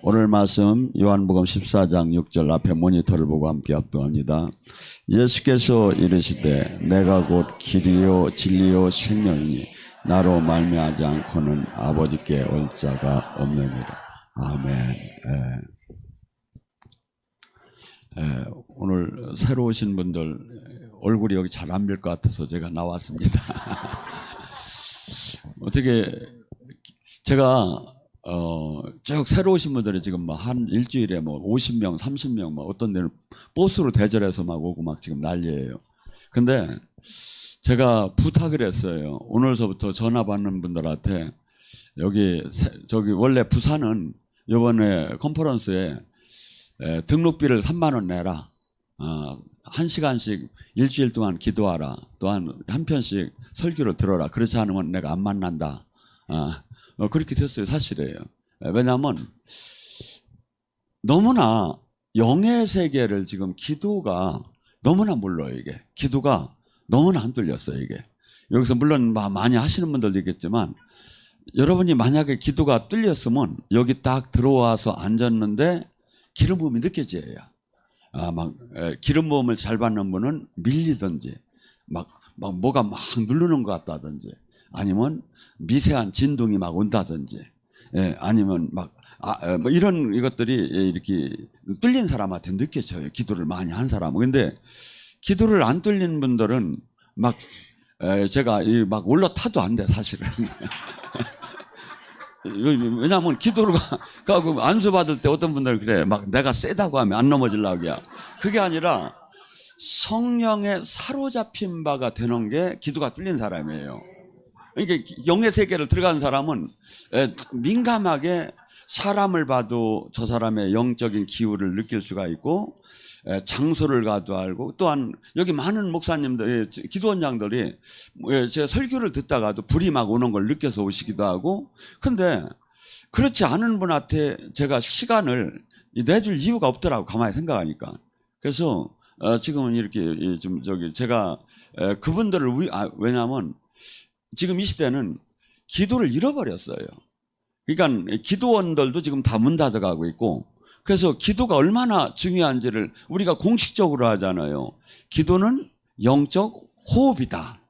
오늘 말씀 요한복음 14장 6절 앞에 모니터를 보고 함께 합독합니다. 예수께서 이르시되 내가 곧 길이요 진리요 생명이니 나로 말미암지 않고는 아버지께 올 자가 없느니라. 아멘. 오늘 새로 오신 분들 얼굴이 여기 잘 안 뵐 것 같아서 제가 나왔습니다. 어떻게 제가 쭉 새로 오신 분들이 지금 막 한 일주일에 뭐 50명, 30명, 막 어떤 데는 버스로 대절해서 막 오고 막 지금 난리예요. 근데 제가 부탁을 했어요. 오늘서부터 전화 받는 분들한테 저기 원래 부산은 이번에 컨퍼런스에 등록비를 3만 원 내라. 1시간씩 일주일 동안 기도하라. 또한 한 편씩 설교를 들어라. 그렇지 않으면 내가 안 만난다. 그렇게 됐어요. 사실이에요. 왜냐하면 너무나 영의 세계를 지금 기도가 너무나 몰라요. 이게 기도가 너무나 안 뚫렸어요. 이게 여기서 물론 많이 하시는 분들도 있겠지만 여러분이 만약에 기도가 뚫렸으면 여기 딱 들어와서 앉았는데 기름 부음이 느껴져요. 기름 부음을 잘 받는 분은 밀리든지 막 뭐가 막 누르는 것 같다든지 아니면 미세한 진동이 막 온다든지 아니면 뭐 이런 이것들이 이렇게 뚫린 사람한테 느껴져요. 기도를 많이 한 사람은. 근데 기도를 안 뚫린 분들은 제가 막 올라타도 안 돼 사실은. 왜냐하면 기도를 가고 안수 받을 때 어떤 분들은 그래 막 내가 세다고 하면 안 넘어지려고 해요. 그게 아니라 성령에 사로잡힌 바가 되는 게 기도가 뚫린 사람이에요. 그러니까 영의 세계를 들어간 사람은 민감하게 사람을 봐도 저 사람의 영적인 기후를 느낄 수가 있고 장소를 가도 알고 또한 여기 많은 목사님들, 기도원장들이 제가 설교를 듣다가도 불이 막 오는 걸 느껴서 오시기도 하고 근데 그렇지 않은 분한테 제가 시간을 내줄 이유가 없더라고 가만히 생각하니까. 그래서 지금은 이렇게 좀 제가 그분들을 왜냐하면 지금 이 시대는 기도를 잃어버렸어요. 그러니까 기도원들도 지금 다 문 닫아가고 있고 그래서 기도가 얼마나 중요한지를 우리가 공식적으로 하잖아요. 기도는 영적 호흡이다.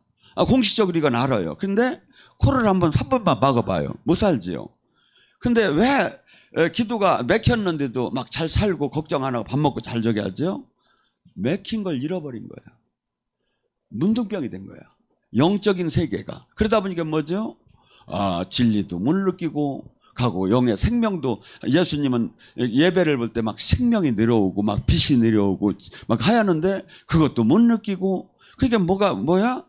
공식적으로 이건 알아요. 근데 코를 한번 3번만 막아봐요. 못 살지요. 근데 왜 기도가 막혔는데도 막 잘 살고 걱정 안 하고 밥 먹고 잘 저기 하죠? 막힌 걸 잃어버린 거야. 문둥병이 된 거야. 영적인 세계가. 그러다 보니까 뭐죠? 진리도 못 느끼고 가고 영의 생명도 예수님은 예배를 볼 때 막 생명이 내려오고 막 빛이 내려오고 막 하였는데 그것도 못 느끼고 그게 뭐야?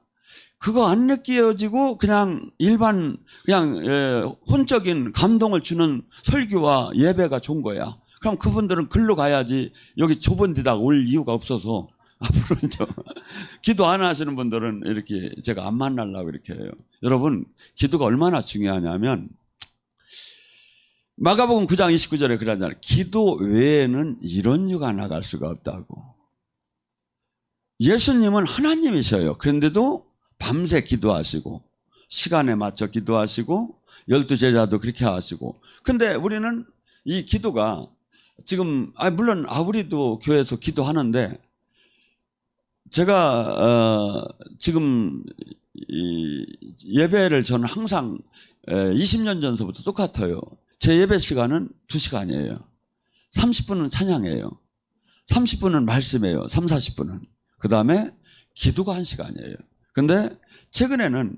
그거 안 느껴지고 그냥 일반 그냥 혼적인 감동을 주는 설교와 예배가 좋은 거야. 그럼 그분들은 글로 가야지 여기 좁은 데다가 올 이유가 없어서 앞으로 기도 안 하시는 분들은 이렇게 제가 안 만나려고 이렇게 해요. 여러분 기도가 얼마나 중요하냐면 마가복음 9장 29절에 그러잖아요. 기도 외에는 이런 유가 나갈 수가 없다고. 예수님은 하나님이셔요. 그런데도 밤새 기도하시고 시간에 맞춰 기도하시고 12제자도 그렇게 하시고 근데 우리는 이 기도가 지금 물론 우리도 교회에서 기도하는데 제가 지금 이 예배를 저는 항상 20년 전서부터 똑같아요. 제 예배 시간은 2시간이에요. 30분은 찬양이에요. 30분은 말씀이에요. 3, 40분은. 그 다음에 기도가 1시간이에요. 근데 최근에는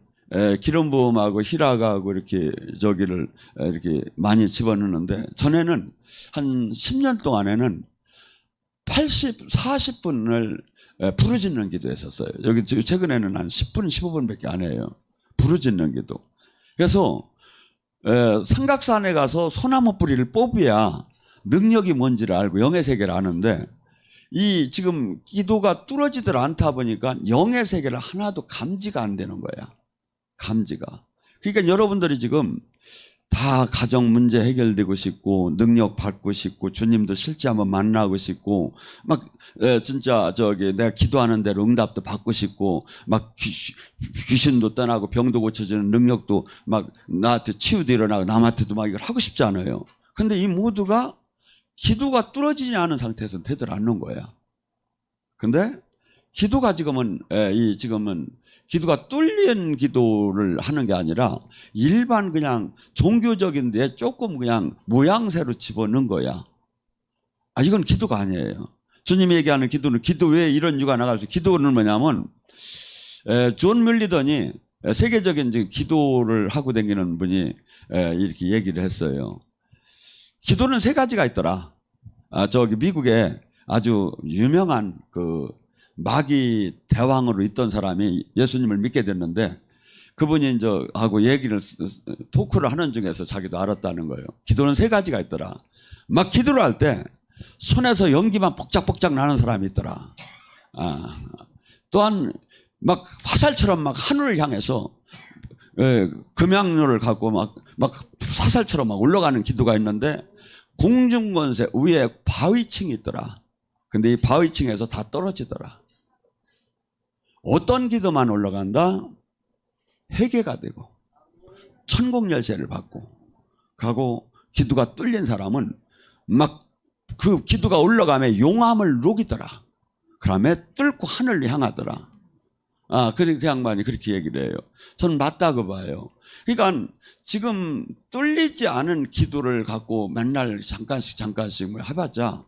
기름 부음하고 희락하고 이렇게 저기를 이렇게 많이 집어넣는데 전에는 한 10년 동안에는 40분을 부르짖는 기도 했었어요. 여기 최근에는 한 10분, 15분밖에 안 해요. 부르짖는 기도. 그래서 삼각산에 가서 소나무 뿌리를 뽑아야 능력이 뭔지를 알고 영의 세계를 아는데 이 지금 기도가 뚫어지들 않다 보니까 영의 세계를 하나도 감지가 안 되는 거야. 감지가. 그러니까 여러분들이 지금 다 가정 문제 해결되고 싶고 능력 받고 싶고 주님도 실제 한번 만나고 싶고 막 진짜 내가 기도하는 대로 응답도 받고 싶고 막 귀신도 떠나고 병도 고쳐지는 능력도 막 나한테 치유도 일어나고 남한테도 막 이걸 하고 싶지 않아요. 근데 이 모두가 기도가 뚫어지지 않은 상태에서 되질 않는 거야. 근데 기도가 지금은 기도가 뚫린 기도를 하는 게 아니라 일반 그냥 종교적인데 조금 그냥 모양새로 집어넣은 거야. 이건 기도가 아니에요. 주님이 얘기하는 기도는 기도 외에 이런 이유가 나가서 기도는 뭐냐면 존 밀리던이 세계적인 기도를 하고 다니는 분이 이렇게 얘기를 했어요. 기도는 세 가지가 있더라. 저기 미국에 아주 유명한 그 마귀 대왕으로 있던 사람이 예수님을 믿게 됐는데 그분이 이제 하고 토크를 하는 중에서 자기도 알았다는 거예요. 기도는 세 가지가 있더라. 막 기도를 할 때 손에서 연기만 뻑짝뻑짝 나는 사람이 있더라. 또한 막 화살처럼 막 하늘을 향해서 금양로를 갖고 막 화살처럼 막 올라가는 기도가 있는데 공중권세 위에 바위층이 있더라. 근데 이 바위층에서 다 떨어지더라. 어떤 기도만 올라간다? 회개가 되고 천국 열쇠를 받고 가고 기도가 뚫린 사람은 막 그 기도가 올라가면 용암을 녹이더라. 그다음에 뚫고 하늘을 향하더라. 그 양반이 그렇게 얘기를 해요. 저는 맞다고 봐요. 그러니까 지금 뚫리지 않은 기도를 갖고 맨날 잠깐씩 뭐 해봤자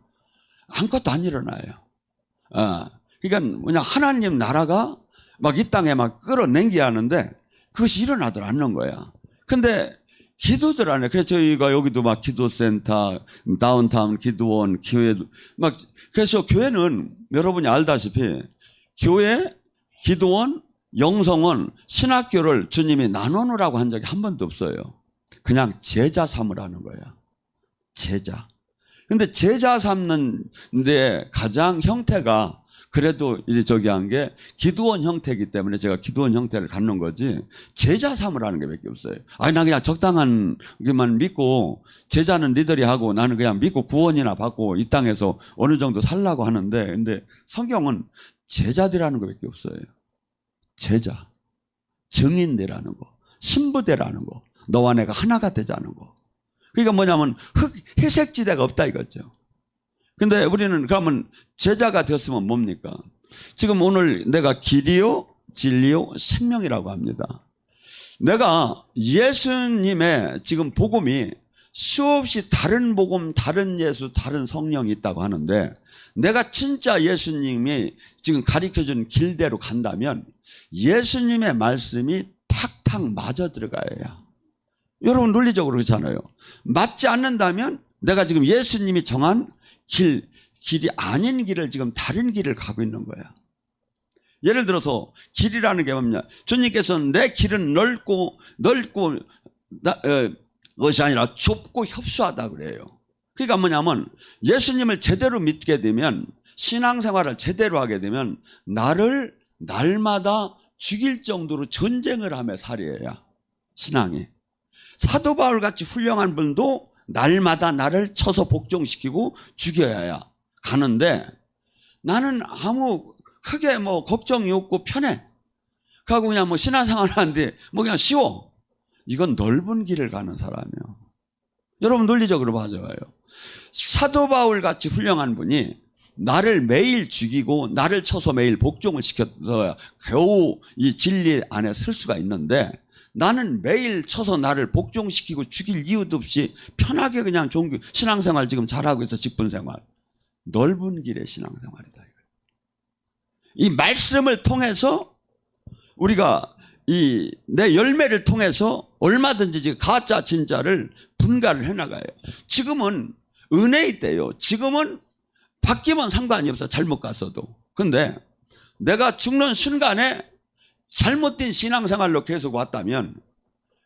아무것도 안 일어나요. 그러니까 그냥 하나님 나라가 막 이 땅에 막 끌어당겨야 하는데 그것이 일어나들 않는 거야. 근데 기도들 안에 그래서 저희가 여기도 막 기도센터, 다운타운 기도원, 교회도 막 그래서 교회는 여러분이 알다시피 교회, 기도원, 영성원, 신학교를 주님이 나눠놓으라고 한 적이 한 번도 없어요. 그냥 제자 삼으라는 거야. 제자. 근데 제자 삼는데 가장 형태가 그래도 한 게 기도원 형태이기 때문에 제가 기도원 형태를 갖는 거지 제자 삼으라는 게 밖에 없어요. 나 그냥 적당한 게만 믿고 제자는 니들이 하고 나는 그냥 믿고 구원이나 받고 이 땅에서 어느 정도 살라고 하는데 근데 성경은 제자들이라는 거 밖에 없어요. 제자. 증인되라는 거. 신부되라는 거. 너와 내가 하나가 되자는 거. 그러니까 뭐냐면 회색지대가 없다 이거죠. 근데 우리는 그러면 제자가 되었으면 뭡니까? 지금 오늘 내가 길이요, 진리요, 생명이라고 합니다. 내가 예수님의 지금 복음이 수없이 다른 복음, 다른 예수, 다른 성령이 있다고 하는데 내가 진짜 예수님이 지금 가르쳐준 길대로 간다면 예수님의 말씀이 탁탁 맞아 들어가야. 여러분 논리적으로 그렇잖아요. 맞지 않는다면 내가 지금 예수님이 정한 길이 아닌 길을 지금 다른 길을 가고 있는 거야. 예를 들어서 길이라는 게 뭐냐? 주님께서는 내 길은 넓고 것이 아니라 좁고 협소하다 그래요. 그러니까 뭐냐면 예수님을 제대로 믿게 되면 신앙생활을 제대로 하게 되면 나를 날마다 죽일 정도로 전쟁을 하며 살아야 신앙이. 사도 바울 같이 훌륭한 분도 날마다 나를 쳐서 복종시키고 죽여야 가는데 나는 아무 크게 뭐 걱정이 없고 편해. 그하고 그냥 뭐 신앙생활 하는데 뭐 그냥 쉬워. 이건 넓은 길을 가는 사람이에요. 여러분 논리적으로 봐줘요. 사도 바울 같이 훌륭한 분이 나를 매일 죽이고 나를 쳐서 매일 복종을 시켜서 겨우 이 진리 안에 설 수가 있는데 나는 매일 쳐서 나를 복종시키고 죽일 이유도 없이 편하게 그냥 신앙생활 지금 잘하고 있어. 직분생활. 넓은 길의 신앙생활이다. 이 말씀을 통해서 우리가 내 열매를 통해서 얼마든지 가짜 진짜를 분간을 해나가요. 지금은 은혜의 때요. 지금은 바뀌면 상관이 없어. 잘못 갔어도. 근데 내가 죽는 순간에 잘못된 신앙생활로 계속 왔다면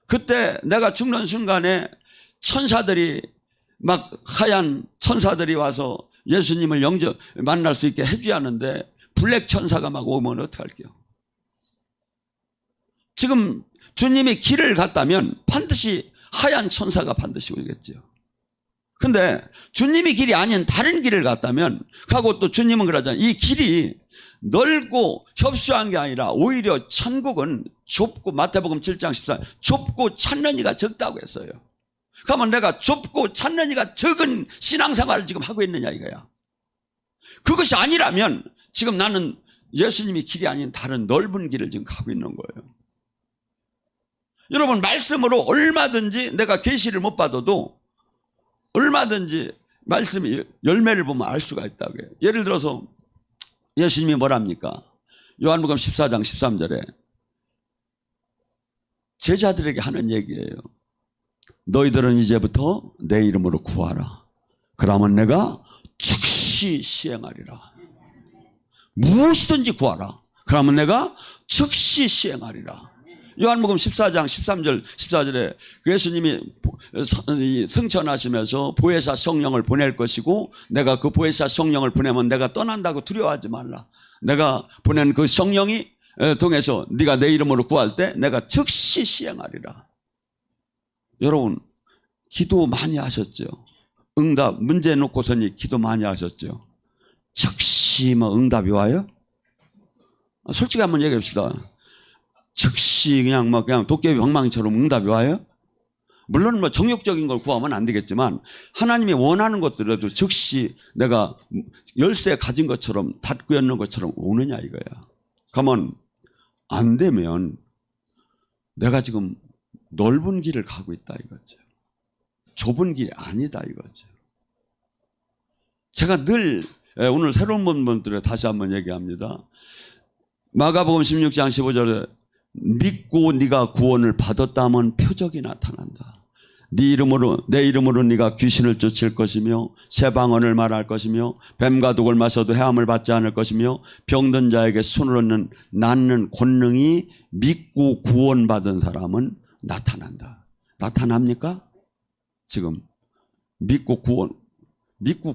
그때 내가 죽는 순간에 천사들이 막 하얀 천사들이 와서 예수님을 만날 수 있게 해줘야 하는데 블랙 천사가 막 오면 어떡할게요? 지금 주님이 길을 갔다면 반드시 하얀 천사가 반드시 오겠죠. 근데 주님이 길이 아닌 다른 길을 갔다면 하고 또 주님은 그러잖아요. 이 길이 넓고 협소한 게 아니라 오히려 천국은 좁고 마태복음 7장 14 좁고 찾는 이가 적다고 했어요. 그러면 내가 좁고 찾는 이가 적은 신앙생활을 지금 하고 있느냐 이거야. 그것이 아니라면 지금 나는 예수님이 길이 아닌 다른 넓은 길을 지금 가고 있는 거예요. 여러분, 말씀으로 얼마든지 내가 계시를 못 받아도 얼마든지 말씀이 열매를 보면 알 수가 있다고요. 예를 들어서 예수님이 뭐랍니까? 요한복음 14장 13절에 제자들에게 하는 얘기예요. 너희들은 이제부터 내 이름으로 구하라. 그러면 내가 즉시 시행하리라. 무엇이든지 구하라. 그러면 내가 즉시 시행하리라. 요한복음 14장 13절 14절에 예수님이 승천하시면서 보혜사 성령을 보낼 것이고 내가 그 보혜사 성령을 보내면 내가 떠난다고 두려워하지 말라. 내가 보낸 그 성령이 통해서 네가 내 이름으로 구할 때 내가 즉시 시행하리라. 여러분, 기도 많이 하셨죠? 응답 문제 놓고서니 기도 많이 하셨죠? 즉시 뭐 응답이 와요? 솔직히 한번 얘기합시다. 즉시 그냥 도깨비 방망이처럼 응답이 와요? 물론 뭐 정욕적인 걸 구하면 안 되겠지만 하나님이 원하는 것들에도 즉시 내가 열쇠 가진 것처럼 닫고 여는 것처럼 오느냐 이거야. 그러면 안 되면 내가 지금 넓은 길을 가고 있다 이거죠. 좁은 길이 아니다 이거죠. 제가 늘 오늘 새로운 분들에 다시 한번 얘기합니다. 마가복음 16장 15절에 믿고 네가 구원을 받았다면 표적이 나타난다. 네 이름으로 내 이름으로 네가 귀신을 쫓을 것이며 새 방언을 말할 것이며 뱀과 독을 마셔도 해함을 받지 않을 것이며 병든 자에게 손을 낫는 권능이 믿고 구원받은 사람은 나타난다. 나타납니까? 지금 믿고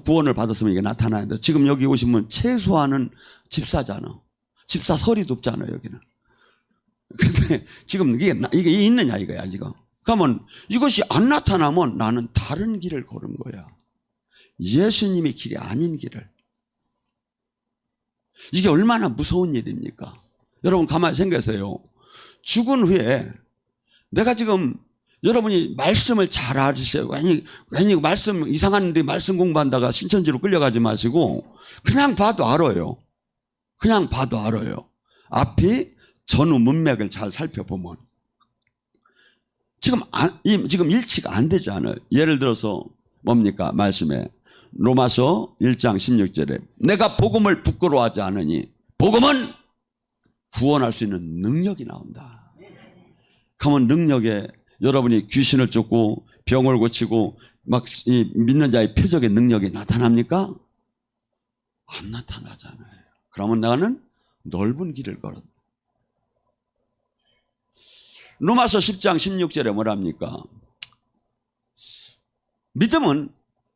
구원을 받았으면 이게 나타나는데 지금 여기 오시면 최소한은 집사잖아. 집사 설이 높잖아요 여기는. 근데 지금 이게 있느냐 이거야 지금. 그러면 이것이 안 나타나면 나는 다른 길을 걸은 거야. 예수님이 길이 아닌 길을. 이게 얼마나 무서운 일입니까? 여러분 가만히 생각하세요. 죽은 후에 내가 지금 여러분이 말씀을 잘 알으세요. 괜히 말씀 이상한데 말씀 공부한다가 신천지로 끌려가지 마시고 그냥 봐도 알아요. 그냥 봐도 알아요. 앞이 전후 문맥을 잘 살펴보면 지금 일치가 안 되잖아요. 예를 들어서 뭡니까? 말씀에 로마서 1장 16절에 내가 복음을 부끄러워하지 않으니 복음은 구원할 수 있는 능력이 나온다. 그러면 능력에 여러분이 귀신을 쫓고 병을 고치고 막 믿는 자의 표적의 능력이 나타납니까? 안 나타나잖아요. 그러면 나는 넓은 길을 걸었다. 로마서 10장 16절에 뭐랍니까? 믿음은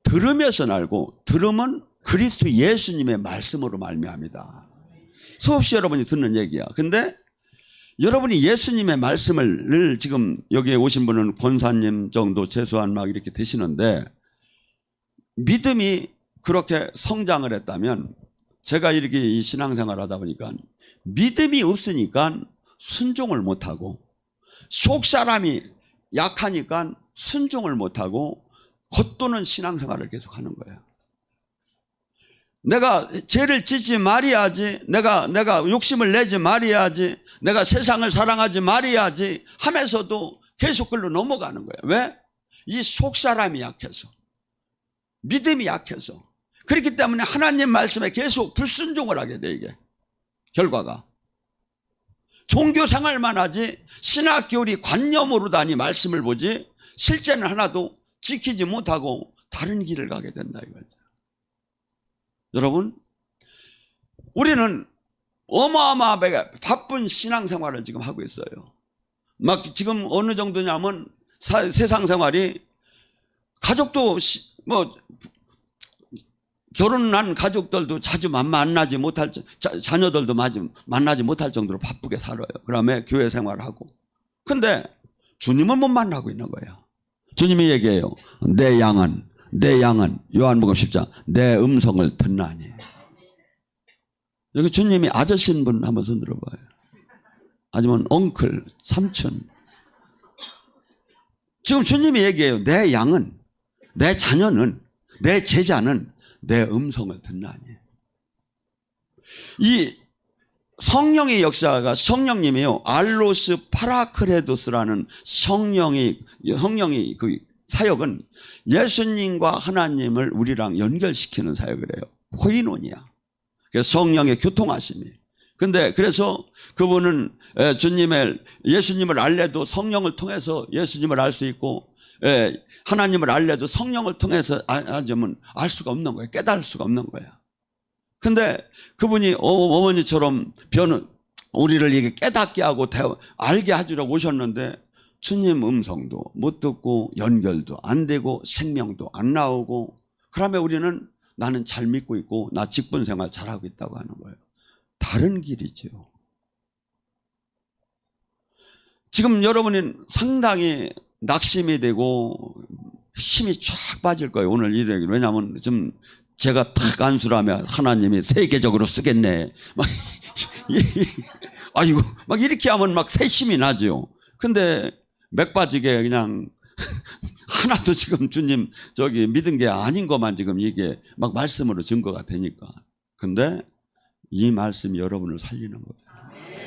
들으면서 알고 들음은 그리스도 예수님의 말씀으로 말미암이다. 수없이 여러분이 듣는 얘기야. 근데 여러분이 예수님의 말씀을 지금 여기에 오신 분은 권사님 정도 최소한 막 이렇게 되시는데 믿음이 그렇게 성장을 했다면 제가 이렇게 이 신앙생활을 하다 보니까 믿음이 없으니까 순종을 못하고 속 사람이 약하니까 순종을 못하고 겉도는 신앙생활을 계속하는 거예요. 내가 죄를 짓지 말아야지, 내가 욕심을 내지 말아야지, 내가 세상을 사랑하지 말아야지 하면서도 계속 글로 넘어가는 거예요. 왜? 이 속 사람이 약해서, 믿음이 약해서. 그렇기 때문에 하나님 말씀에 계속 불순종을 하게 돼 이게 결과가. 종교 생활만 하지 신학교리 관념으로 다니 말씀을 보지 실제는 하나도 지키지 못하고 다른 길을 가게 된다 이거죠. 여러분, 우리는 어마어마하게 바쁜 신앙생활을 지금 하고 있어요. 막 지금 어느 정도냐면 세상 생활이 가족도 뭐 결혼한 가족들도 자주 만나지 못할, 자녀들도 만나지 못할 정도로 바쁘게 살아요. 그다음에 교회 생활하고. 근데 주님은 못 만나고 있는 거예요. 주님이 얘기해요. 내 양은 요한복음 10장 내 음성을 듣나니. 여기 주님이 아저씨인 분 한번 손 들어봐요. 아니면 엉클, 삼촌. 지금 주님이 얘기해요. 내 양은, 내 자녀는, 내 제자는 내 음성을 듣나니. 이 성령의 역사가 성령님이요. 알로스 파라크레도스라는 성령이 그 사역은 예수님과 하나님을 우리랑 연결시키는 사역을 해요. 코이노니아. 그래서 성령의 교통하심이. 근데 그래서 그분은 예수님을 알래도 성령을 통해서 예수님을 알 수 있고, 하나님을 알래도 성령을 통해서 알 수가 없는 거예요. 깨달을 수가 없는 거예요. 근데 그분이 어머니처럼 우리를 이게 깨닫게 하고 알게 해주려고 오셨는데 주님 음성도 못 듣고 연결도 안 되고 생명도 안 나오고, 그러면 우리는 나는 잘 믿고 있고 나 직분 생활 잘하고 있다고 하는 거예요. 다른 길이죠. 지금 여러분이 상당히 낙심이 되고 힘이 쫙 빠질 거예요. 오늘 이 얘기. 왜냐하면 좀 제가 탁 안수라면 하나님이 세계적으로 쓰겠네. 아이고, 막 이렇게 하면 막 새 힘이 나죠. 근데 맥 빠지게 그냥 하나도 지금 주님 믿은 게 아닌 것만 지금 이게 막 말씀으로 증거가 되니까. 근데 이 말씀이 여러분을 살리는 거예요.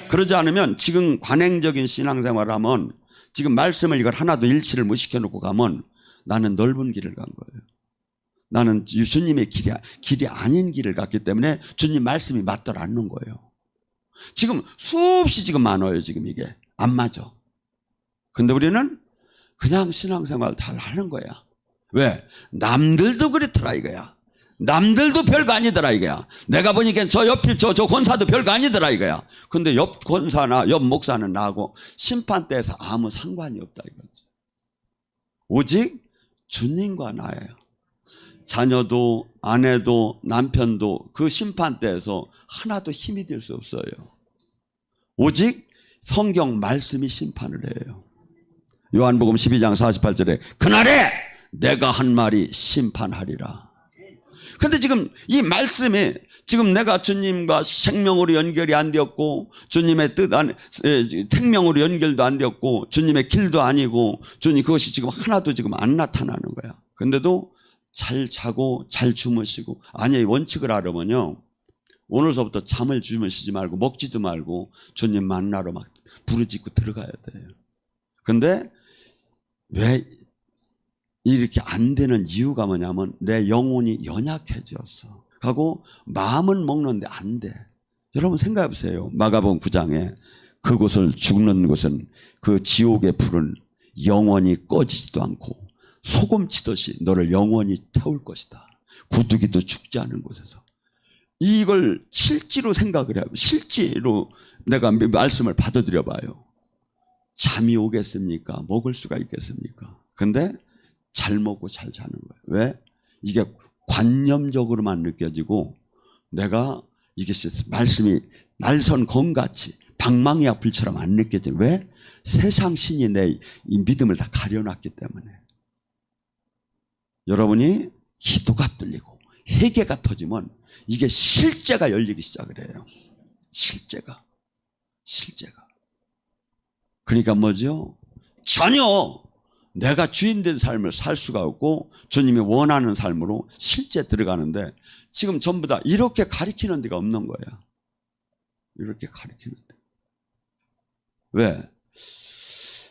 그러지 않으면 지금 관행적인 신앙생활을 하면 지금 말씀을 이걸 하나도 일치를 못 시켜놓고 가면 나는 넓은 길을 간 거예요. 나는 주님의 길이 아닌 길을 갔기 때문에 주님 말씀이 맞더라 않는 거예요. 지금 수없이 지금 많아요. 지금 이게 안 맞아. 근데 우리는 그냥 신앙생활 잘 하는 거야. 왜? 남들도 그렇더라 이거야. 남들도 별거 아니더라 이거야. 내가 보니까 저 옆집 저 권사도 별거 아니더라 이거야. 근데 옆 권사나 옆 목사는 나하고 심판대에서 아무 상관이 없다 이거지. 오직 주님과 나예요. 자녀도 아내도 남편도 그 심판대에서 하나도 힘이 될 수 없어요. 오직 성경 말씀이 심판을 해요. 요한복음 12장 48절에 그날에 내가 한 말이 심판하리라. 근데 지금 이 말씀이 지금 내가 주님과 생명으로 연결이 안 되었고 주님의 뜻 안에 생명으로 연결도 안 되었고 주님의 길도 아니고 주님 그것이 지금 하나도 지금 안 나타나는 거야. 근데도 잘 자고 잘 주무시고, 아니 원칙을 알으면요 오늘서부터 잠을 주무시지 말고 먹지도 말고 주님 만나러 막 부르짖고 들어가야 돼요. 근데 왜 이렇게 안 되는 이유가 뭐냐면 내 영혼이 연약해졌어 하고 마음은 먹는데 안 돼. 여러분 생각해 보세요. 마가복음 9장에 그곳을 죽는 곳은 그 지옥의 불은 영원히 꺼지지도 않고 소금 치듯이 너를 영원히 태울 것이다. 구두기도 죽지 않은 곳에서. 이걸 실제로 생각을 해요. 실제로 내가 말씀을 받아들여 봐요. 잠이 오겠습니까? 먹을 수가 있겠습니까? 근데 잘 먹고 잘 자는 거예요. 왜? 이게 관념적으로만 느껴지고 내가 이게 말씀이 날선 검같이 방망이와 불처럼 안 느껴져요. 왜? 세상 신이 내 이 믿음을 다 가려놨기 때문에. 여러분이 기도가 뚫리고 회개가 터지면 이게 실제가 열리기 시작을 해요. 실제가. 그러니까 뭐죠? 전혀 내가 주인된 삶을 살 수가 없고 주님이 원하는 삶으로 실제 들어가는데 지금 전부 다 이렇게 가리키는 데가 없는 거야. 이렇게 가리키는 데. 왜?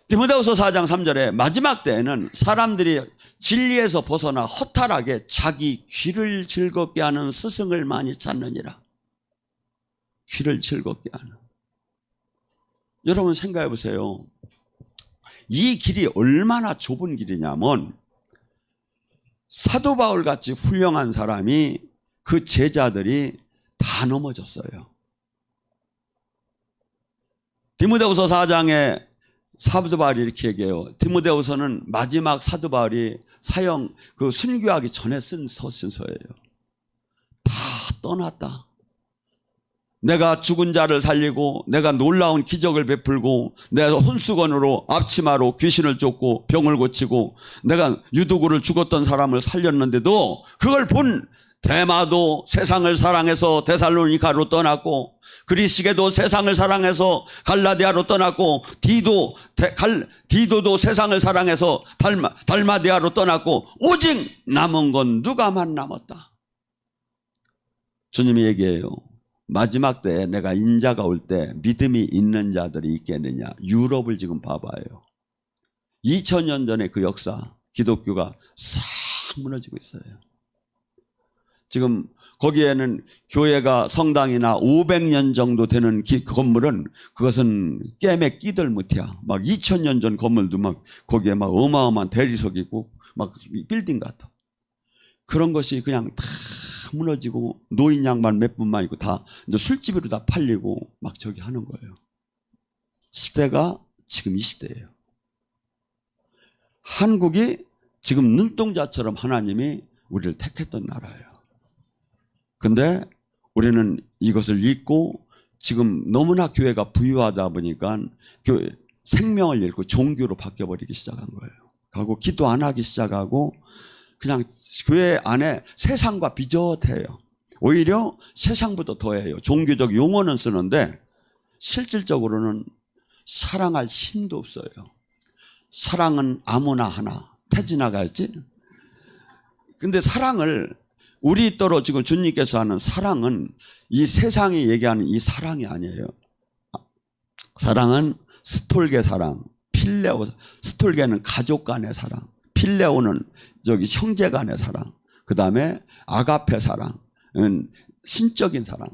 디모데후서 4장 3절에 마지막 때에는 사람들이 진리에서 벗어나 허탈하게 자기 귀를 즐겁게 하는 스승을 많이 찾느니라. 귀를 즐겁게 하는. 여러분 생각해 보세요. 이 길이 얼마나 좁은 길이냐면 사도 바울 같이 훌륭한 사람이 그 제자들이 다 넘어졌어요. 디모데후서 4장에 사도 바울이 이렇게 얘기해요. 디모데후서는 마지막 사도 바울이 사형 순교하기 전에 쓴 서신서예요. 다 떠났다. 내가 죽은 자를 살리고 내가 놀라운 기적을 베풀고 내가 혼수건으로 앞치마로 귀신을 쫓고 병을 고치고 내가 유두구를 죽었던 사람을 살렸는데도 그걸 본 데마도 세상을 사랑해서 데살로니가로 떠났고, 그리스게도 세상을 사랑해서 갈라디아로 떠났고, 디도도 세상을 사랑해서 달마디아로 떠났고, 오직 남은 건 누가만 남았다. 주님이 얘기해요. 마지막 때에 내가 인자가 올 때 믿음이 있는 자들이 있겠느냐. 유럽을 지금 봐봐요. 2000년 전의 그 역사, 기독교가 싹 무너지고 있어요. 지금 거기에는 교회가 성당이나 500년 정도 되는 건물은 그것은 깨매 끼들무티야. 막 2000년 전 건물도 막 거기에 막 어마어마한 대리석이 있고 막 빌딩 같아. 그런 것이 그냥 다 무너지고 노인 양반 몇 분만 있고 다 이제 술집으로 다 팔리고 막 저기 하는 거예요. 시대가 지금 이 시대예요. 한국이 지금 눈동자처럼 하나님이 우리를 택했던 나라예요. 근데 우리는 이것을 잊고 지금 너무나 교회가 부유하다 보니까 교회 생명을 잃고 종교로 바뀌어버리기 시작한 거예요. 하고 기도 안 하기 시작하고 그냥 교회 안에 세상과 비슷해요. 오히려 세상보다 더해요. 종교적 용어는 쓰는데 실질적으로는 사랑할 힘도 없어요. 사랑은 아무나 하나 태지나갈지. 근데 사랑을 우리 또로 지금 주님께서 하는 사랑은 이 세상이 얘기하는 이 사랑이 아니에요. 사랑은 스톨게 사랑, 필레오. 스톨게는 가족 간의 사랑, 필레오는 저기 형제 간의 사랑, 그 다음에 아가페 사랑은 신적인 사랑,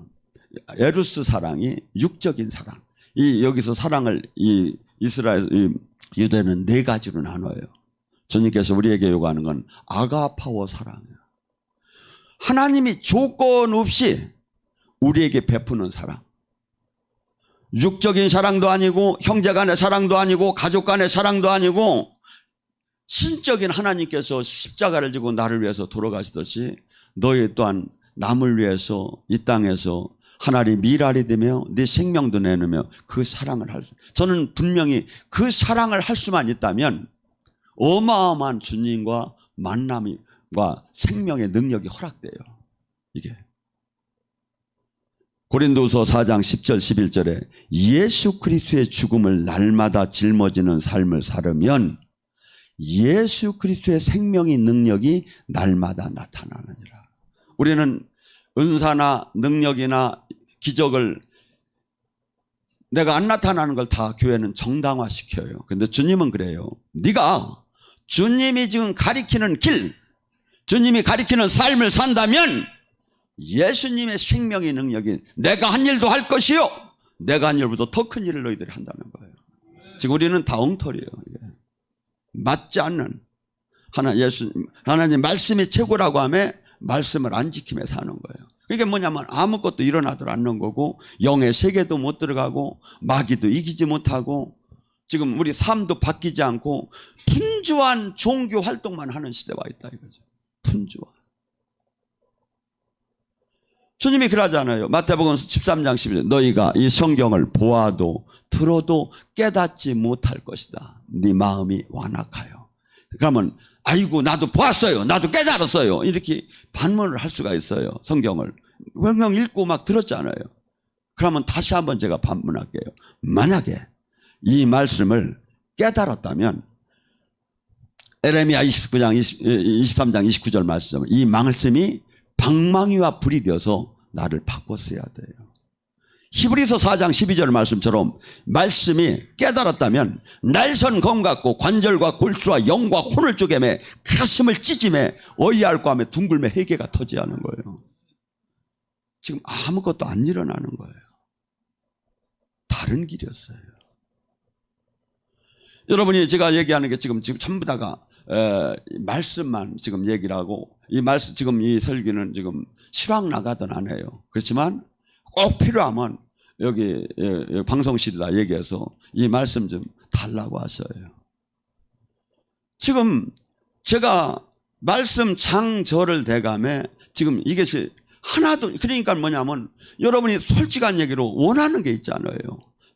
에루스 사랑이 육적인 사랑. 이 여기서 사랑을 이 이스라엘 이 유대는 네 가지로 나눠요. 주님께서 우리에게 요구하는 건 아가파워 사랑이에요. 하나님이 조건 없이 우리에게 베푸는 사랑. 육적인 사랑도 아니고 형제 간의 사랑도 아니고 가족 간의 사랑도 아니고 신적인 하나님께서 십자가를 지고 나를 위해서 돌아가시듯이 너희 또한 남을 위해서 이 땅에서 하나님 미랄이 되며 네 생명도 내놓으며 그 사랑을 할 수. 저는 분명히 그 사랑을 할 수만 있다면 어마어마한 주님과 만남과 생명의 능력이 허락돼요. 이게 고린도서 4장 10절 11절에 예수 그리스도의 죽음을 날마다 짊어지는 삶을 살으면 예수 그리스도의 생명의 능력이 날마다 나타나느니라. 우리는 은사나 능력이나 기적을 내가 안 나타나는 걸 다 교회는 정당화시켜요. 그런데 주님은 그래요. 네가 주님이 지금 가리키는 길, 주님이 가리키는 삶을 산다면 예수님의 생명의 능력이 내가 한 일도 할 것이요 내가 한 일보다 더 큰 일을 너희들이 한다는 거예요. 지금 우리는 다 엉터리예요. 맞지 않는 하나님 말씀이 최고라고 하며 말씀을 안 지키며 사는 거예요. 이게 뭐냐면 아무것도 일어나도 않는 거고 영의 세계도 못 들어가고 마귀도 이기지 못하고 지금 우리 삶도 바뀌지 않고 분주한 종교 활동만 하는 시대에 와 있다 이거죠. 분주한. 주님이 그러잖아요. 마태복음 13장 11절 너희가 이 성경을 보아도 들어도 깨닫지 못할 것이다. 네 마음이 완악하여. 그러면 아이고 나도 보았어요. 나도 깨달았어요. 이렇게 반문을 할 수가 있어요. 성경을. 성경 읽고 막 들었잖아요. 그러면 다시 한번 제가 반문할게요. 만약에 이 말씀을 깨달았다면 에레미야 23장 29절 말씀 이 말씀이 방망이와 불이 되어서 나를 바꿨어야 돼요. 히브리서 4장 12절 말씀처럼 말씀이 깨달았다면 날선 검 같고 관절과 골수와 영과 혼을 쪼개매 가슴을 찢으매 어이할고 하며 둥글매 해계가 터지하는 거예요. 지금 아무것도 안 일어나는 거예요. 다른 길이었어요. 여러분이 제가 얘기하는 게 지금 전부 다가 말씀만 지금 얘기를 하고 이 말씀 지금 이 설교는 지금 실황 나가든 안 해요. 그렇지만 꼭 필요하면 여기 방송실에다 얘기해서 이 말씀 좀 달라고 하셔요. 지금 제가 말씀 장절을 대감에 지금 이것이 하나도 그러니까 뭐냐면 여러분이 솔직한 얘기로 원하는 게 있잖아요.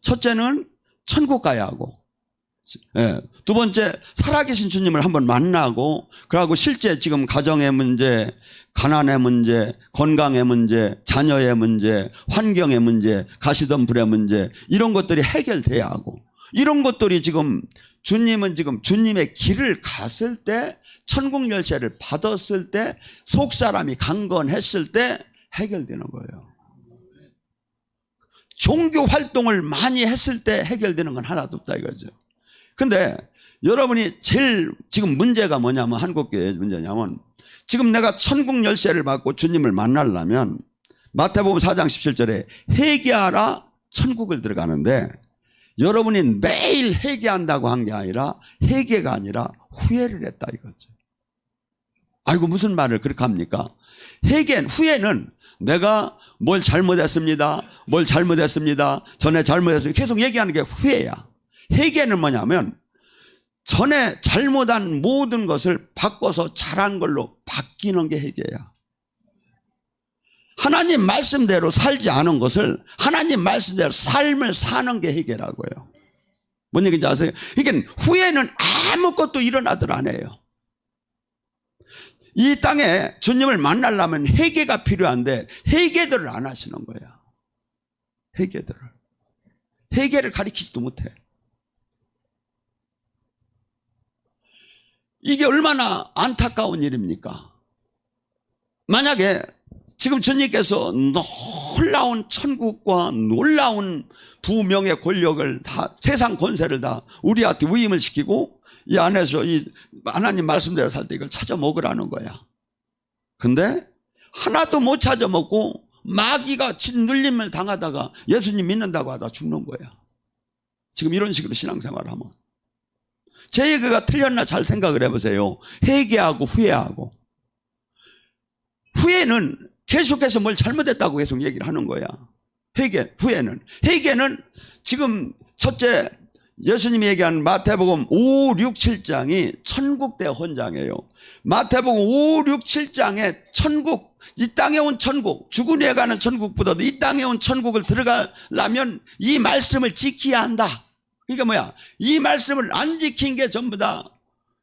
첫째는 천국 가야 하고 두 번째, 살아계신 주님을 한번 만나고, 그러고 실제 지금 가정의 문제, 가난의 문제, 건강의 문제, 자녀의 문제, 환경의 문제, 가시던 불의 문제, 이런 것들이 해결돼야 하고, 이런 것들이 지금 주님은 지금 주님의 길을 갔을 때, 천국 열쇠를 받았을 때, 속 사람이 강건했을 때 해결되는 거예요. 종교 활동을 많이 했을 때 해결되는 건 하나도 없다 이거죠. 근데 여러분이 제일 지금 문제가 뭐냐면, 한국교회의 문제냐면, 지금 내가 천국 열쇠를 받고 주님을 만나려면 마태복음 4장 17절에 회개하라 천국을 들어가는데, 여러분이 매일 회개한다고 한 게 아니라, 회개가 아니라 후회를 했다 이거죠. 아이고 무슨 말을 그렇게 합니까? 후회는 내가 뭘 잘못했습니다, 뭘 잘못했습니다, 전에 잘못했습니다, 계속 얘기하는 게 후회야. 회개는 뭐냐면 전에 잘못한 모든 것을 바꿔서 잘한 걸로 바뀌는 게 회개야. 하나님 말씀대로 살지 않은 것을 하나님 말씀대로 삶을 사는 게 회개라고요. 뭔 얘기인지 아세요? 이게 후회는 아무것도 일어나들 안 해요. 이 땅에 주님을 만나려면 회개가 필요한데 회개들을 안 하시는 거야. 회개를 가리키지도 못해. 이게 얼마나 안타까운 일입니까? 만약에 지금 주님께서 놀라운 천국과 놀라운 부명의 권력을 다, 세상 권세를 다 우리한테 위임을 시키고 이 안에서 이 하나님 말씀대로 살 때 이걸 찾아 먹으라는 거야. 근데 하나도 못 찾아 먹고 마귀가 짓눌림을 당하다가 예수님 믿는다고 하다 죽는 거야. 지금 이런 식으로 신앙생활을 하면. 제 얘기가 틀렸나 잘 생각을 해보세요. 회개하고 후회하고. 후회는 계속해서 뭘 잘못했다고 계속 얘기를 하는 거야. 회개는 지금 첫째, 예수님이 얘기한 마태복음 5, 6, 7장이 천국대 헌장이에요. 마태복음 5, 6, 7장에 천국, 이 땅에 온 천국, 죽은 후에 가는 천국보다도 이 땅에 온 천국을 들어가려면 이 말씀을 지켜야 한다. 그러니까 뭐야? 이 말씀을 안 지킨 게 전부 다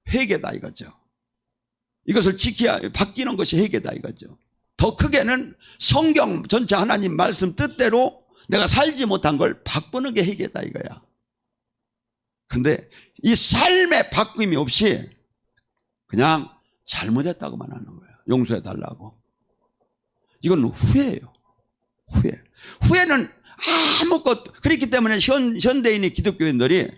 회개다 이거죠. 이것을 지켜야 바뀌는 것이 회개다 이거죠. 더 크게는 성경 전체 하나님 말씀 뜻대로 내가 살지 못한 걸 바꾸는 게 회개다 이거야. 근데 이 삶의 바뀜이 없이 그냥 잘못했다고만 하는 거야. 용서해 달라고. 이건 후회예요. 후회는 아무것도. 그렇기 때문에 현대인의 기독교인들이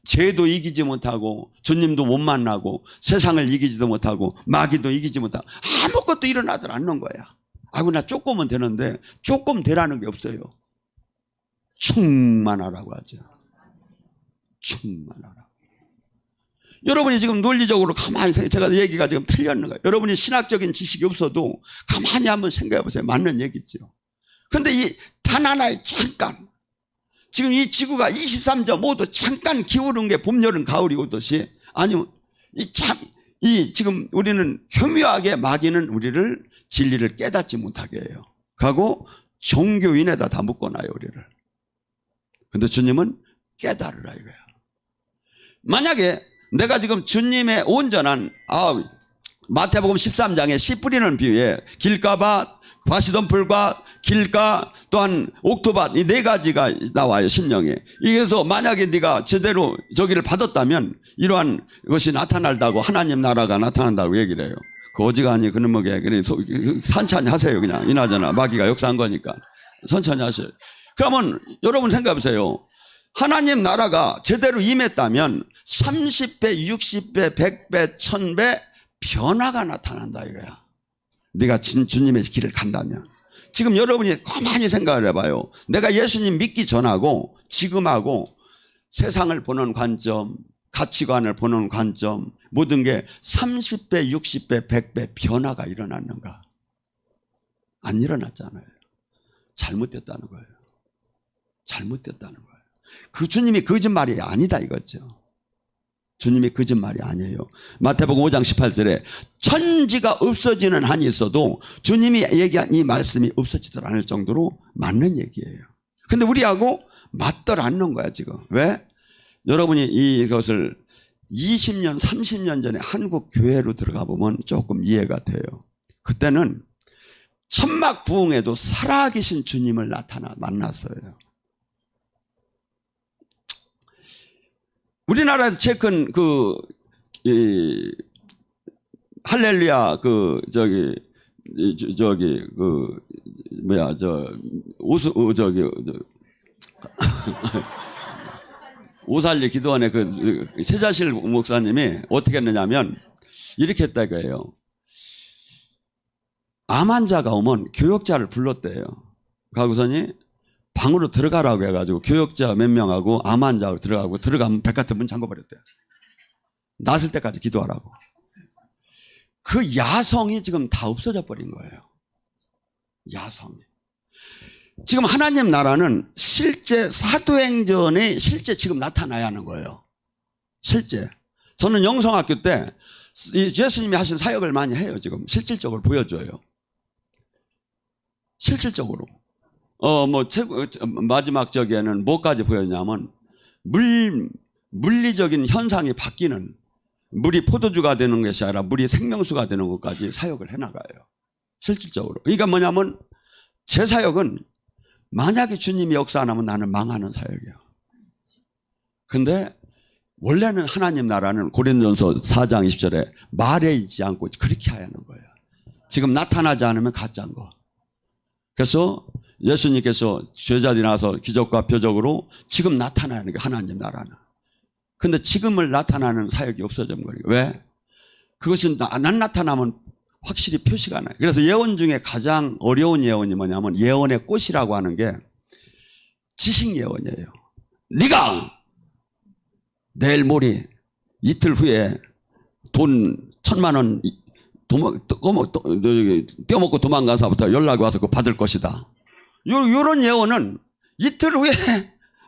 죄도 이기지 못하고 주님도 못 만나고 세상을 이기지도 못하고 마귀도 이기지 못하고 아무것도 일어나들 않는 거야. 아이고 나 조금은 되는데 조금 되라는 게 없어요. 충만하라고 하죠. 충만하라. 여러분이 지금 논리적으로 가만히 제가 얘기가 지금 틀렸는 거예요. 여러분이 신학적인 지식이 없어도 가만히 한번 생각해 보세요. 맞는 얘기죠. 근데 이 단 하나의 잠깐, 지금 이 지구가 23.5도 잠깐 기울은 게 봄, 여름, 가을이 오듯이, 아니면 지금 우리는 교묘하게 마귀는 우리를 진리를 깨닫지 못하게 해요. 그리고 종교인에다 다 묶어놔요 우리를. 근데 주님은 깨달으라 이거야. 만약에 내가 지금 주님의 온전한 마태복음 13장에 씨 뿌리는 비유에 길가밭, 과시덤불과 길가, 또한 옥토밭, 이 네 가지가 나와요 심령에. 그래서 만약에 네가 제대로 저기를 받았다면 이러한 것이 나타날다고, 하나님 나라가 나타난다고 얘기를 해요. 거지가 아니 그놈에게 천천히 하세요. 그냥 이나저나 마귀가 역사한 거니까 천천히 하세요. 그러면 여러분 생각해 보세요. 하나님 나라가 제대로 임했다면 30배, 60배, 100배, 1000배 변화가 나타난다 이거야. 네가 주님의 길을 간다면. 지금 여러분이 가만히 생각을 해봐요. 내가 예수님 믿기 전하고 지금하고 세상을 보는 관점, 가치관을 보는 관점, 모든 게 30배, 60배, 100배 변화가 일어났는가? 안 일어났잖아요. 잘못됐다는 거예요. 잘못됐다는 거예요. 그 주님이 거짓말이 아니다 이거죠. 주님이 거짓말이 아니에요. 마태복음 5장 18절에 천지가 없어지는 한이 있어도 주님이 얘기한 이 말씀이 없어지질 않을 정도로 맞는 얘기예요. 근데 우리하고 맞들 않는 거야 지금. 왜? 여러분이 이것을 20년, 30년 전에 한국 교회로 들어가 보면 조금 이해가 돼요. 그때는 천막 부흥에도 살아계신 주님을 만났어요. 우리나라에서 제일 큰 할렐루야 오살리 기도원의 세자실 목사님이 어떻게 했느냐면 이렇게 했다 이거예요. 암 환자가 오면 교역자를 불렀대요. 가고서니 방으로 들어가라고 해가지고 교역자 몇 명하고 암 환자하고 들어가면 바깥에 문 잠궈버렸대요. 나설 때까지 기도하라고. 그 야성이 지금 다 없어져 버린 거예요. 야성이. 지금 하나님 나라는 실제 사도행전에 실제 지금 나타나야 하는 거예요. 실제. 저는 영성학교 때 예수님이 하신 사역을 많이 해요. 지금 실질적으로 보여줘요. 실질적으로. 마지막 저기에는 뭐까지 보였냐면 물리적인 현상이 바뀌는, 물이 포도주가 되는 것이 아니라 물이 생명수가 되는 것까지 사역을 해나가요. 실질적으로. 그러니까 뭐냐면 제 사역은 만약에 주님이 역사 안 하면 나는 망하는 사역이에요. 근데 원래는 하나님 나라는 고린도전서 4장 20절에 말에 있지 않고 그렇게 하는 거예요. 지금 나타나지 않으면 가짜인 거. 그래서 예수님께서 제자들이 나와서 기적과 표적으로 지금 나타나야 하는 게 하나님 나라는. 근데 지금을 나타나는 사역이 없어진 거예요. 왜? 그것이 안 나타나면 확실히 표시가 나요. 그래서 예언 중에 가장 어려운 예언이 뭐냐면 예언의 꽃이라고 하는 게 지식 예언이에요. 네가 내일 모레 이틀 후에 돈 1,000만 원 떼어먹고 도망가서부터 연락이 와서 그거 받을 것이다. 요런 예언은 이틀 후에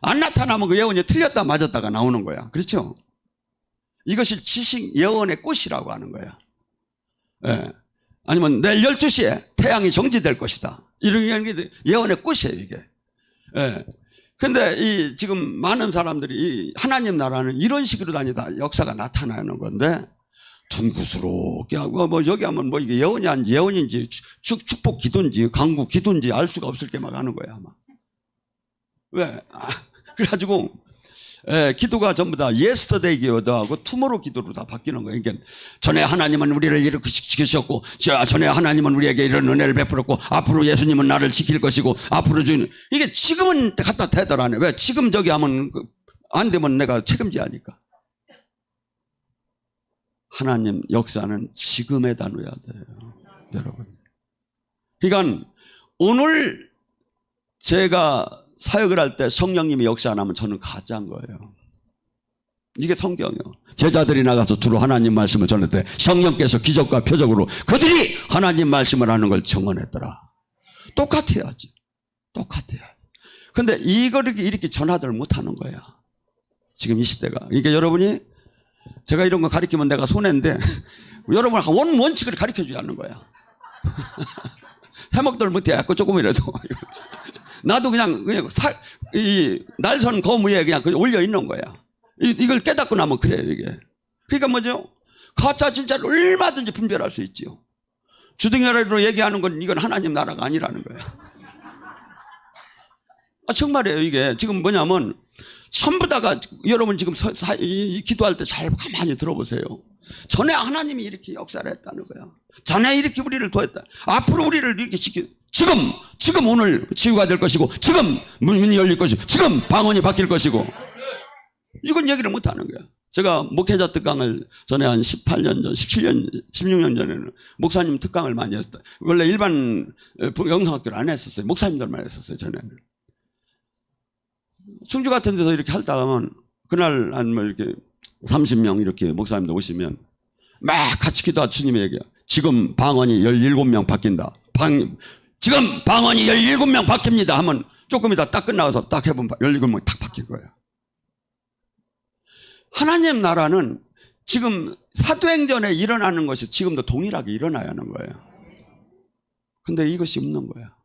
안 나타나면 그 예언이 틀렸다 맞았다가 나오는 거야. 그렇죠? 이것이 지식 예언의 꽃이라고 하는 거야. 예. 아니면 내일 12시에 태양이 정지될 것이다. 이런 게 예언의 꽃이에요, 이게. 예. 근데 지금 많은 사람들이 하나님 나라는 이런 식으로 다니다 역사가 나타나는 건데, 둥구스럽게 하고, 여기 하면 이게 예언인지, 축복 기도인지, 강구 기도인지 알 수가 없을 게 막 하는 거야, 아마. 왜? 그래가지고, 기도가 전부 다 yesterday 기도하고 tomorrow 기도로 다 바뀌는 거예요. 그러니까 전에 하나님은 우리를 이렇게 지키셨고, 전에 하나님은 우리에게 이런 은혜를 베풀었고, 앞으로 예수님은 나를 지킬 것이고, 앞으로 이게 지금은 갖다 대더라네. 왜? 지금 저기 하면 안 되면 내가 책임져야 하니까. 하나님 역사는 지금에다 놓아야 돼요, 여러분. 그러니까 오늘 제가 사역을 할 때 성령님이 역사 안 하면 저는 가짜인 거예요. 이게 성경이에요. 제자들이 나가서 주로 하나님 말씀을 전할 때 성령께서 기적과 표적으로 그들이 하나님 말씀을 하는 걸 증언했더라. 똑같아야지. 똑같아야지. 근데 이걸 이렇게 전하들 못하는 거야, 지금 이 시대가. 그러니까 여러분이, 제가 이런 거 가르치면 내가 손해인데 여러분 원칙을 가르쳐주지 않는 거야. 해먹들 못해. 조금이라도. 나도 그냥 날선 검 위에 그냥 올려 있는 거야. 이걸 깨닫고 나면 그래요, 이게. 그러니까 뭐죠? 가짜 진짜를 얼마든지 분별할 수 있지요. 주둥이로 얘기하는 건 이건 하나님 나라가 아니라는 거야. 정말이에요, 이게. 지금 뭐냐면 전부 다가, 여러분 지금 기도할 때 잘 가만히 들어보세요. 전에 하나님이 이렇게 역사를 했다는 거야. 전에 이렇게 우리를 도왔다. 앞으로 우리를 이렇게 지금 오늘 치유가 될 것이고, 지금 문이 열릴 것이고, 지금 방언이 바뀔 것이고, 이건 얘기를 못 하는 거야. 제가 목회자 특강을 전에 한 18년 전, 17년, 16년 전에는 목사님 특강을 많이 했어요. 원래 일반 영성학교를 안 했었어요. 목사님들만 했었어요, 전에는. 충주 같은 데서 이렇게 하다 가면 그날 한 이렇게 30명 이렇게 목사님들 오시면 막 같이 기도하다 주님이 얘기해요. 지금 방언이 17명 바뀐다. 지금 방언이 17명 바뀝니다 하면 조금 이따 딱 끝나서 딱 해보면 17명 딱 바뀔 거예요. 하나님 나라는 지금 사도행전에 일어나는 것이 지금도 동일하게 일어나야 하는 거예요. 근데 이것이 없는 거야.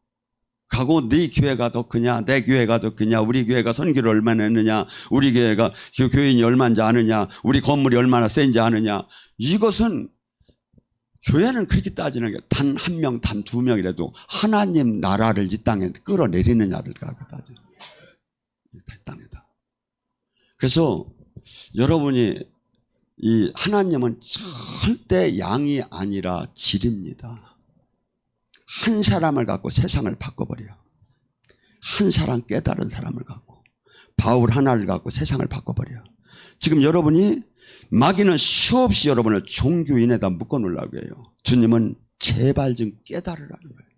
가고 네 교회가 더 크냐, 내 교회가 더 크냐, 우리 교회가 선교를 얼마나 했느냐, 우리 교회가 교인이 얼마인지 아느냐, 우리 건물이 얼마나 센지 아느냐. 이것은 교회는 그렇게 따지는 게 단 한 명, 단 두 명이라도 하나님 나라를 이 땅에 끌어내리느냐를 갖고 따져. 땅이다. 그래서 여러분이 이 하나님은 절대 양이 아니라 질입니다. 한 사람을 갖고 세상을 바꿔버려요. 한 사람 깨달은 사람을 갖고 바울 하나를 갖고 세상을 바꿔버려요. 지금 여러분이 마귀는 수없이 여러분을 종교인에다 묶어놓으려고 해요. 주님은 제발 좀 깨달으라는 거예요.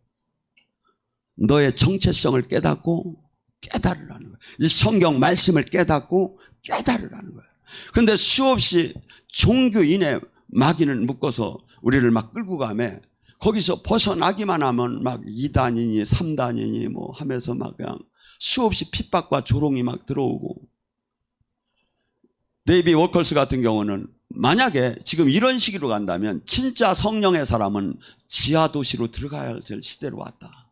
너의 정체성을 깨닫고 깨달으라는 거예요. 이 성경 말씀을 깨닫고 깨달으라는 거예요. 그런데 수없이 종교인의 마귀는 묶어서 우리를 막 끌고 가면 거기서 벗어나기만 하면 막 2단이니 3단이니 뭐 하면서 막 그냥 수없이 핍박과 조롱이 막 들어오고. 데이비 워컬스 같은 경우는 만약에 지금 이런 식으로 간다면 진짜 성령의 사람은 지하도시로 들어가야 될 시대로 왔다.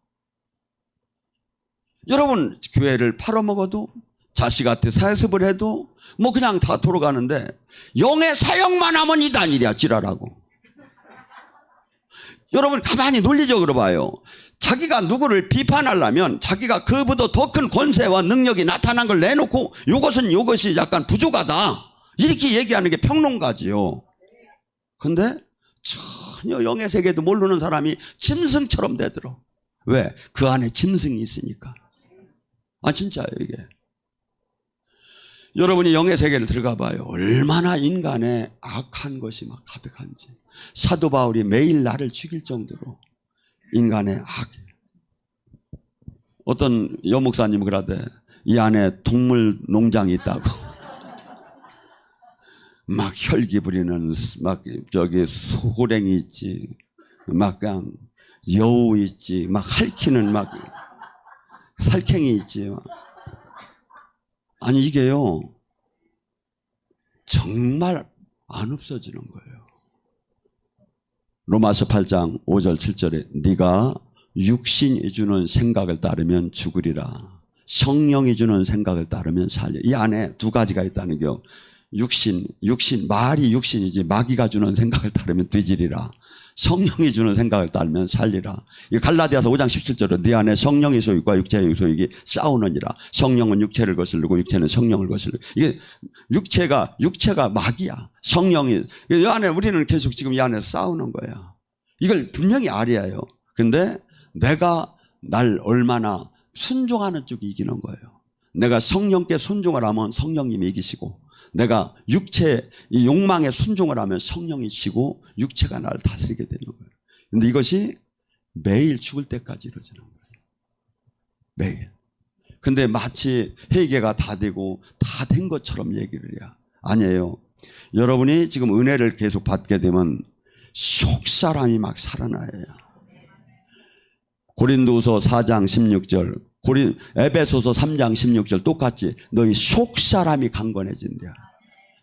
여러분 교회를 팔아먹어도 자식한테 사회습을 해도 뭐 그냥 다 돌아가는데 영의 사역만 하면 이단이랴 지랄하고. 여러분 가만히 논리적으로 봐요. 자기가 누구를 비판하려면 자기가 그보다 더 큰 권세와 능력이 나타난 걸 내놓고 이것이 약간 부족하다 이렇게 얘기하는 게 평론가지요. 근데 전혀 영의 세계도 모르는 사람이 짐승처럼 되더라. 왜? 그 안에 짐승이 있으니까. 아 진짜예요 이게. 여러분이 영의 세계를 들어가 봐요. 얼마나 인간의 악한 것이 막 가득한지. 사도 바울이 매일 나를 죽일 정도로 인간의 악. 어떤 여목사님은 그러대. 이 안에 동물 농장이 있다고. 막 혈기 부리는 막 저기 소고랭이 있지. 막 그냥 여우 있지. 막 핥히는 막 살쾡이 있지. 막. 아니 이게요. 정말 안 없어지는 거예요. 로마서 8장 5절 7절에 네가 육신이 주는 생각을 따르면 죽으리라. 성령이 주는 생각을 따르면 살려. 이 안에 두 가지가 있다는 게 육신, 말이 육신이지 마귀가 주는 생각을 따르면 뒤지리라. 성령이 주는 생각을 따르면 살리라. 이 갈라디아서 5장 17절은 네 안에 성령의 소유과 육체의 소유가 싸우느니라. 성령은 육체를 거슬리고 육체는 성령을 거슬리고. 이게 육체가 마귀야. 성령이 이 안에 우리는 계속 지금 이 안에 싸우는 거야. 이걸 분명히 알아야요. 근데 내가 날 얼마나 순종하는 쪽이 이기는 거예요. 내가 성령께 순종을 하면 성령님이 이기시고, 내가 육체 이 욕망에 순종을 하면 성령이 지고 육체가 나를 다스리게 되는 거예요. 근데 이것이 매일 죽을 때까지 이루어지는 거예요. 매일. 근데 마치 회개가 다 되고 다 된 것처럼 얘기를 해야. 아니에요. 여러분이 지금 은혜를 계속 받게 되면 속사람이 막 살아나요. 고린도후서 4장 16절, 에베소서 3장 16절 똑같이 너희 속사람이 강건해진대요.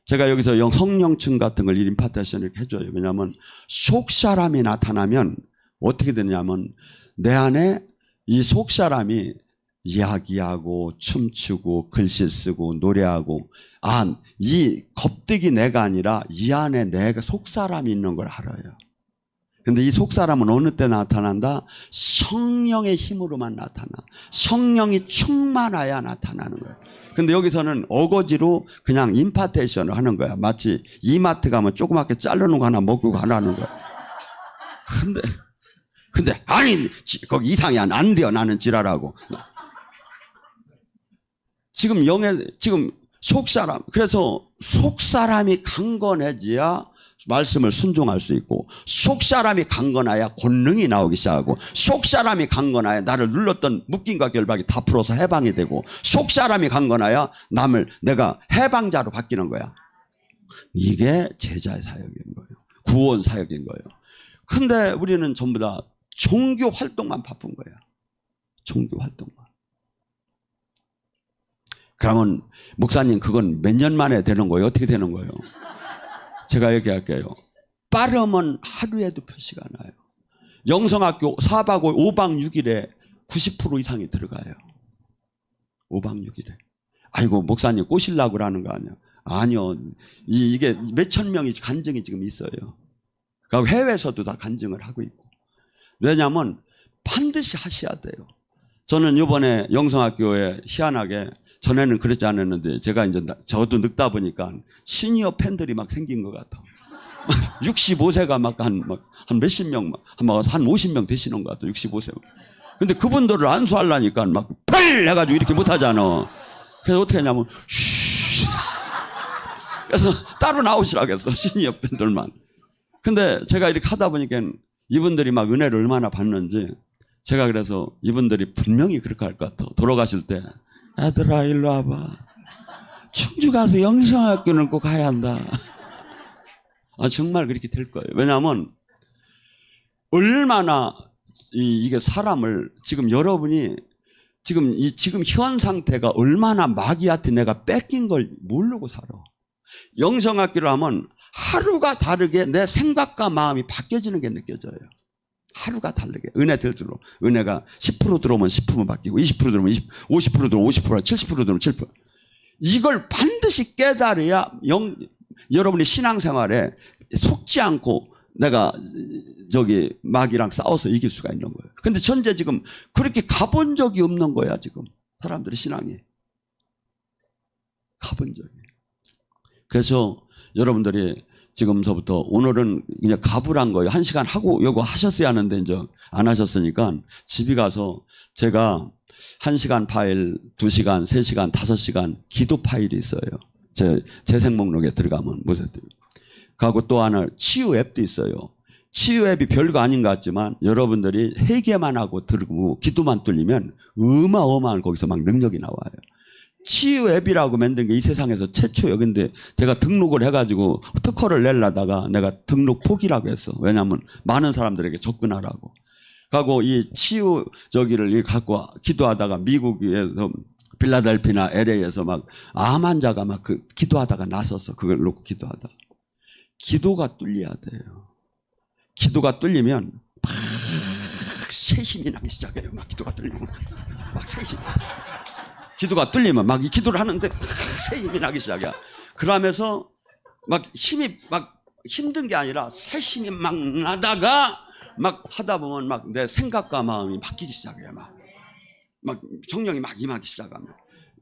제가 여기서 성령층 같은 걸 임파테이션 이렇게 해줘요. 왜냐하면 속사람이 나타나면 어떻게 되냐면 내 안에 이 속사람이 이야기하고 춤추고 글씨 쓰고 노래하고, 이 겁득이 내가 아니라 이 안에 내가 속사람이 있는 걸 알아요. 근데 이 속사람은 어느 때 나타난다? 성령의 힘으로만 나타나. 성령이 충만해야 나타나는 거예요. 근데 여기서는 어거지로 그냥 임파테이션을 하는 거야. 마치 이마트 가면 조그맣게 자르는 거 하나 먹고 가라는 거야. 근데 아니 거기 이상이 안 돼요. 나는 지랄하고. 지금 속사람, 그래서 속사람이 강건해져야 말씀을 순종할 수 있고, 속사람이 강건해야 권능이 나오기 시작하고, 속사람이 강건해야 나를 눌렀던 묶임과 결박이 다 풀어서 해방이 되고, 속사람이 강건해야 내가 해방자로 바뀌는 거야. 이게 제자의 사역인 거예요. 구원 사역인 거예요. 근데 우리는 전부 다 종교 활동만 바쁜 거야. 종교 활동만. 그러면 목사님 그건 몇 년 만에 되는 거예요? 어떻게 되는 거예요? 제가 얘기할게요. 빠르면 하루에도 표시가 나요. 영성학교 4박 5박 6일에 90% 이상이 들어가요. 5박 6일에. 아이고 목사님 꼬시려고 그러는 거 아니야. 아니요. 이게 몇천 명이 간증이 지금 있어요. 그리고 해외에서도 다 간증을 하고 있고. 왜냐하면 반드시 하셔야 돼요. 저는 이번에 영성학교에 희한하게 전에는 그렇지 않았는데 제가 이제 저도 늙다 보니까 시니어 팬들이 막 생긴 것 같아. 65세가 막 한 몇십 명, 한 50명 되시는 것 같아. 65세. 근데 그분들을 안수하려니까 막 펄 해가지고 이렇게 못하잖아. 그래서 어떻게 하냐면 쉬. 그래서 따로 나오시라고 했어. 시니어 팬들만. 근데 제가 이렇게 하다 보니까 이분들이 막 은혜를 얼마나 받는지 제가 그래서 이분들이 분명히 그렇게 할 것 같아. 돌아가실 때 아들아 일로 와봐. 충주 가서 영성학교는 꼭 가야 한다. 정말 그렇게 될 거예요. 왜냐하면 얼마나 이게 사람을 지금 여러분이 지금 현 상태가 얼마나 마귀한테 내가 뺏긴 걸 모르고 살아. 영성학교를 하면 하루가 다르게 내 생각과 마음이 바뀌어지는 게 느껴져요. 하루가 다르게. 은혜 들수록 은혜가 10% 들어오면 10% 바뀌고 20% 들어오면 20, 50% 들어오면 50%, 70% 들어오면 7%. 이걸 반드시 깨달아야 여러분이 신앙생활에 속지 않고 내가 마귀랑 싸워서 이길 수가 있는 거예요. 근데 현재 지금 그렇게 가본 적이 없는 거야, 지금. 사람들의 신앙이. 가본 적이. 그래서 여러분들이 지금서부터 오늘은 그냥 가불한 거예요. 1시간 하고 요거 하셨어야 하는데 이제 안 하셨으니까 집에 가서 제가 1시간 파일, 2시간, 3시간, 5시간 기도 파일이 있어요. 제 재생 목록에 들어가면 무슨 가고 또 하나 치유 앱도 있어요. 치유 앱이 별거 아닌 것 같지만 여러분들이 회개만 하고 들고 기도만 뚫리면 어마어마한 거기서 막 능력이 나와요. 치유 앱이라고 만든 게 이 세상에서 최초예요. 근데 제가 등록을 해가지고 특허를 내려다가 내가 등록 포기라고 했어. 왜냐하면 많은 사람들에게 접근하라고. 하고 이 치유 저기를 갖고 기도하다가 미국에서 필라델피나 LA에서 막 암 환자가 막 그 기도하다가 나섰어. 그걸 놓고 기도하다가. 기도가 뚫려야 돼요. 기도가 뚫리면 막 새 힘이 나기 시작해요. 막 기도가 뚫리면 막 새 힘. 기도가 뚫리면 막 이 기도를 하는데 새 힘이 나기 시작해. 그러면서 막 힘이 막 힘든 게 아니라 새 힘이 막 나다가 막 하다 보면 막 내 생각과 마음이 바뀌기 시작해요. 막 성령이 막 임하기 시작하면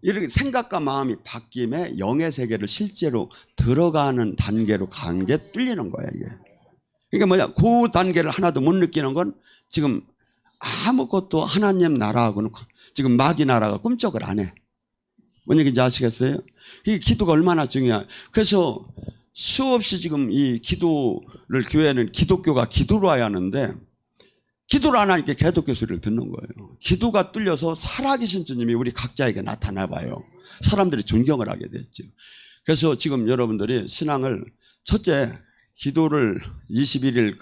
이렇게 생각과 마음이 바뀜에 영의 세계를 실제로 들어가는 단계로 간 게 뚫리는 거야 이게. 이게 뭐냐? 그 단계를 하나도 못 느끼는 건 지금 아무것도 하나님 나라하고는 지금 마귀 나라가 꿈쩍을 안 해. 뭔 얘기인지 아시겠어요? 이 기도가 얼마나 중요해. 그래서 수없이 지금 이 기도를 교회는 기독교가 기도로 와야 하는데 기도를 안 하니까 개독교 소리를 듣는 거예요. 기도가 뚫려서 살아계신 주님이 우리 각자에게 나타나 봐요. 사람들이 존경을 하게 됐죠. 그래서 지금 여러분들이 신앙을 첫째 기도를 21일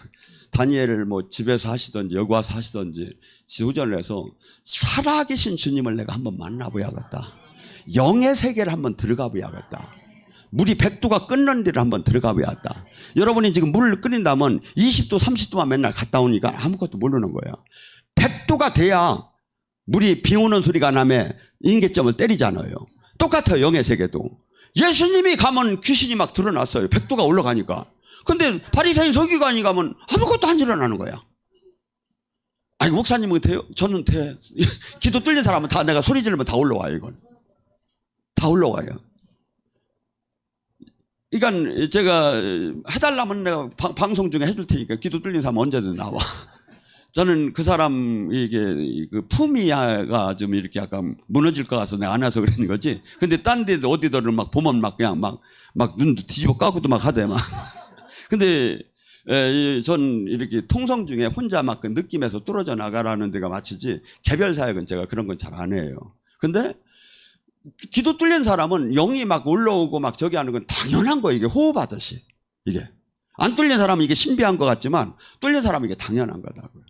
다니엘을 뭐 집에서 하시든지 여기 와서 하시든지 지도전을 해서 살아계신 주님을 내가 한번 만나봐야겠다. 영의 세계를 한번 들어가 봐야겠다. 물이 100도가 끓는 데를 한번 들어가 봐야겠다. 여러분이 지금 물을 끓인다면 20도 30도만 맨날 갔다 오니까 아무것도 모르는 거예요. 100도가 돼야 물이 비 오는 소리가 나면 인계점을 때리잖아요. 똑같아요. 영의 세계도. 예수님이 가면 귀신이 막 드러났어요. 100도가 올라가니까. 근데 바리새인 서기관이 가면 아무것도 안 일어나는 거야. 아니 목사님은 돼요? 저는 돼. 기도 뚫린 사람은 다 내가 소리 지르면 다 올라와요. 이건 다 올라와요. 그러니까 제가 해달라면 내가 방송 중에 해줄 테니까 기도 뚫린 사람 언제든 나와. 저는 그 사람 이게 그 품위가 좀 이렇게 약간 무너질 것 같아서 내가 안 해서 그러는 거지. 근데 딴 데 어디들을 막 보면 막 그냥 막 눈 뒤집어 까고도 막 하대 막. 근데 전 이렇게 통성 중에 혼자 막 그 느낌에서 뚫어져 나가라는 데가 마치지 개별 사역은 제가 그런 건 잘 안 해요. 근데 기도 뚫린 사람은 영이 막 올라오고 막 저기 하는 건 당연한 거예요. 이게 호흡하듯이. 이게 안 뚫린 사람은 이게 신비한 것 같지만 뚫린 사람은 이게 당연한 거다고요.